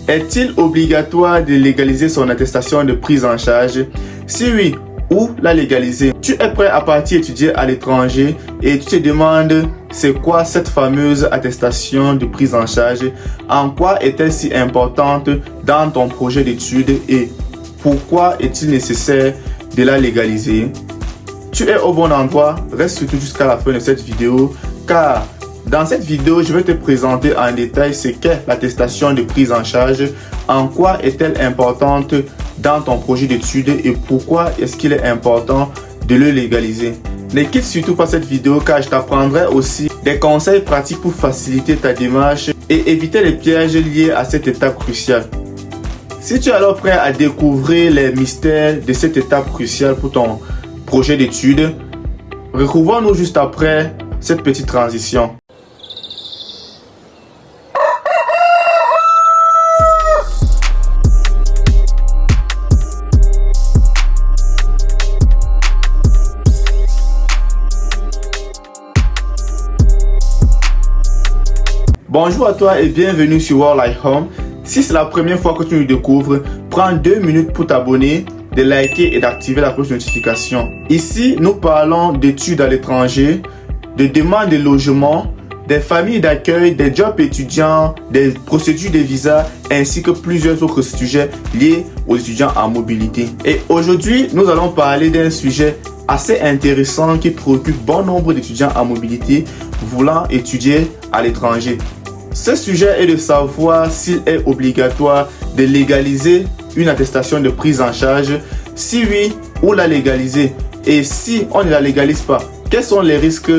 Est-il obligatoire de légaliser son attestation de prise en charge? Si oui, où la légaliser? Tu es prêt à partir étudier à l'étranger et tu te demandes c'est quoi cette fameuse attestation de prise en charge? En quoi est-elle si importante dans ton projet d'études et pourquoi est-il nécessaire de la légaliser? Tu es au bon endroit, reste surtout jusqu'à la fin de cette vidéo car dans cette vidéo, je vais te présenter en détail ce qu'est l'attestation de prise en charge, en quoi est-elle importante dans ton projet d'études et pourquoi est-ce qu'il est important de le légaliser. Ne quitte surtout pas cette vidéo car je t'apprendrai aussi des conseils pratiques pour faciliter ta démarche et éviter les pièges liés à cette étape cruciale. Si tu es alors prêt à découvrir les mystères de cette étape cruciale pour ton projet d'études, retrouvons-nous juste après cette petite transition. Bonjour à toi et bienvenue sur World Like Home. Si c'est la première fois que tu nous découvres, prends 2 minutes pour t'abonner, de liker et d'activer la cloche de notification. Ici, nous parlons d'études à l'étranger, de demandes de logement, des familles d'accueil, des jobs étudiants, des procédures de visa ainsi que plusieurs autres sujets liés aux étudiants en mobilité. Et aujourd'hui, nous allons parler d'un sujet assez intéressant qui préoccupe bon nombre d'étudiants en mobilité voulant étudier à l'étranger. Ce sujet est de savoir s'il est obligatoire de légaliser une attestation de prise en charge. Si oui, où la légaliser? Et si on ne la légalise pas, quels sont les risques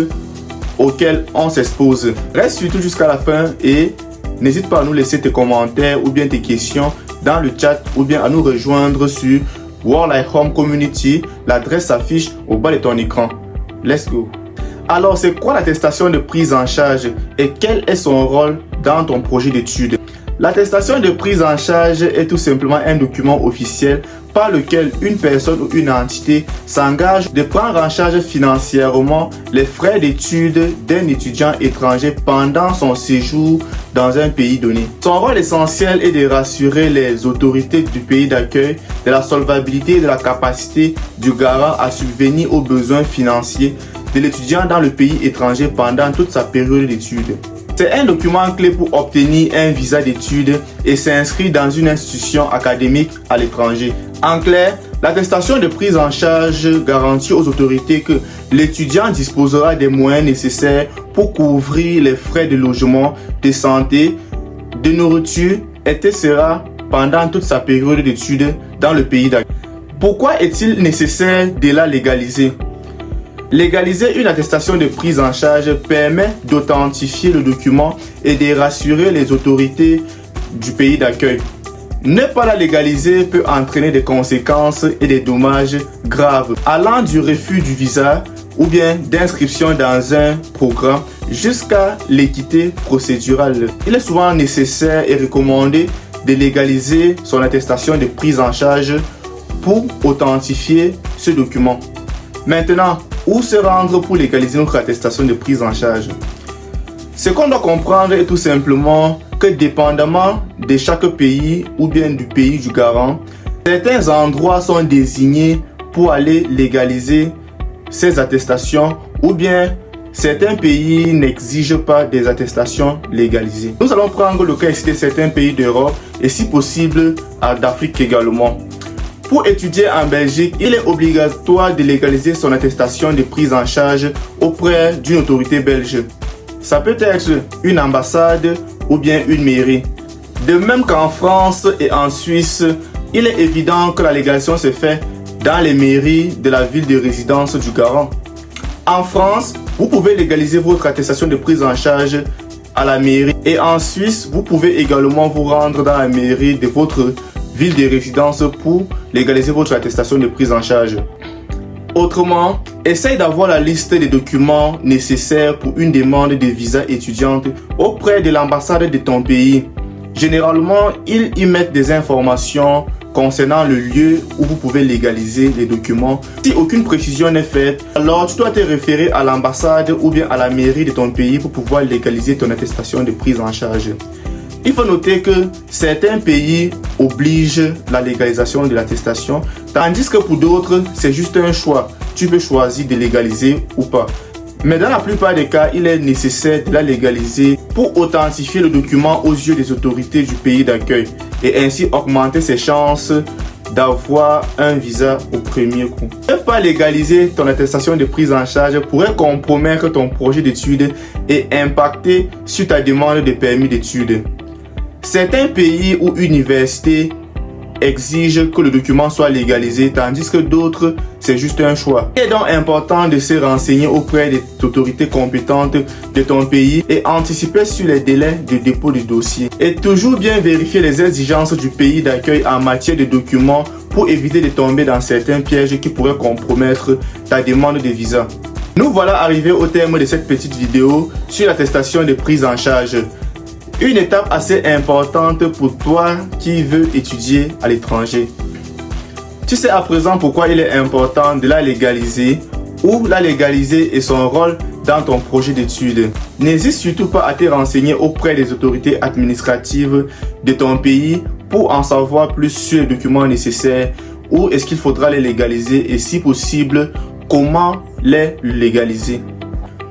auxquels on s'expose? Reste surtout jusqu'à la fin et n'hésite pas à nous laisser tes commentaires ou bien tes questions dans le chat ou bien à nous rejoindre sur World Like Home Community. L'adresse s'affiche au bas de ton écran. Let's go! Alors, c'est quoi l'attestation de prise en charge et quel est son rôle dans ton projet d'études? L'attestation de prise en charge est tout simplement un document officiel par lequel une personne ou une entité s'engage de prendre en charge financièrement les frais d'études d'un étudiant étranger pendant son séjour dans un pays donné. Son rôle essentiel est de rassurer les autorités du pays d'accueil de la solvabilité et de la capacité du garant à subvenir aux besoins financiers de l'étudiant dans le pays étranger pendant toute sa période d'études. C'est un document clé pour obtenir un visa d'études et s'inscrire dans une institution académique à l'étranger. En clair, l'attestation de prise en charge garantit aux autorités que l'étudiant disposera des moyens nécessaires pour couvrir les frais de logement, de santé, de nourriture, etc. pendant toute sa période d'études dans le pays d'accueil. Pourquoi est-il nécessaire de la légaliser? Légaliser une attestation de prise en charge permet d'authentifier le document et de rassurer les autorités du pays d'accueil. Ne pas la légaliser peut entraîner des conséquences et des dommages graves, allant du refus du visa ou bien d'inscription dans un programme jusqu'à l'équité procédurale. Il est souvent nécessaire et recommandé de légaliser son attestation de prise en charge pour authentifier ce document. Maintenant, où se rendre pour légaliser notre attestation de prise en charge? Ce qu'on doit comprendre est tout simplement que dépendamment de chaque pays ou bien du pays du garant, certains endroits sont désignés pour aller légaliser ces attestations ou bien certains pays n'exigent pas des attestations légalisées. Nous allons prendre le cas ici de certains pays d'Europe et si possible d'Afrique également. Pour étudier en Belgique, il est obligatoire de légaliser son attestation de prise en charge auprès d'une autorité belge. Ça peut être une ambassade ou bien une mairie. De même qu'en France et en Suisse, il est évident que la légalisation se fait dans les mairies de la ville de résidence du garant. En France, vous pouvez légaliser votre attestation de prise en charge à la mairie. Et en Suisse, vous pouvez également vous rendre dans la mairie de votre ville de résidence pour légaliser votre attestation de prise en charge. Autrement, essaye d'avoir la liste des documents nécessaires pour une demande de visa étudiante auprès de l'ambassade de ton pays. Généralement, ils y mettent des informations concernant le lieu où vous pouvez légaliser les documents. Si aucune précision n'est faite, alors tu dois te référer à l'ambassade ou bien à la mairie de ton pays pour pouvoir légaliser ton attestation de prise en charge. Il faut noter que certains pays obligent la légalisation de l'attestation, tandis que pour d'autres, c'est juste un choix. Tu peux choisir de légaliser ou pas. Mais dans la plupart des cas, il est nécessaire de la légaliser pour authentifier le document aux yeux des autorités du pays d'accueil et ainsi augmenter ses chances d'avoir un visa au premier coup. Ne pas légaliser ton attestation de prise en charge pourrait compromettre ton projet d'études et impacter sur ta demande de permis d'études. Certains pays ou universités exigent que le document soit légalisé, tandis que d'autres, c'est juste un choix. Il est donc important de se renseigner auprès des autorités compétentes de ton pays et anticiper sur les délais de dépôt du dossier. Et toujours bien vérifier les exigences du pays d'accueil en matière de documents pour éviter de tomber dans certains pièges qui pourraient compromettre ta demande de visa. Nous voilà arrivés au terme de cette petite vidéo sur l'attestation de prise en charge. Une étape assez importante pour toi qui veux étudier à l'étranger. Tu sais à présent pourquoi il est important de la légaliser ou la légaliser et son rôle dans ton projet d'études. N'hésite surtout pas à te renseigner auprès des autorités administratives de ton pays pour en savoir plus sur les documents nécessaires, où est-ce qu'il faudra les légaliser et si possible, comment les légaliser.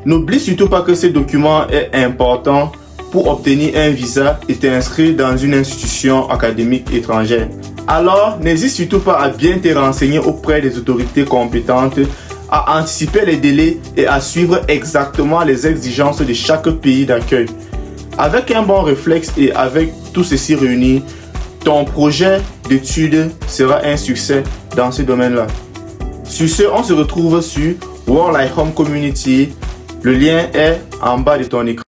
N'oublie surtout pas que ce document est important pour obtenir un visa et t'inscrire dans une institution académique étrangère. Alors, n'hésite surtout pas à bien te renseigner auprès des autorités compétentes, à anticiper les délais et à suivre exactement les exigences de chaque pays d'accueil. Avec un bon réflexe et avec tout ceci réuni, ton projet d'études sera un succès dans ce domaine-là. Sur ce, on se retrouve sur World Like Home Community. Le lien est en bas de ton écran.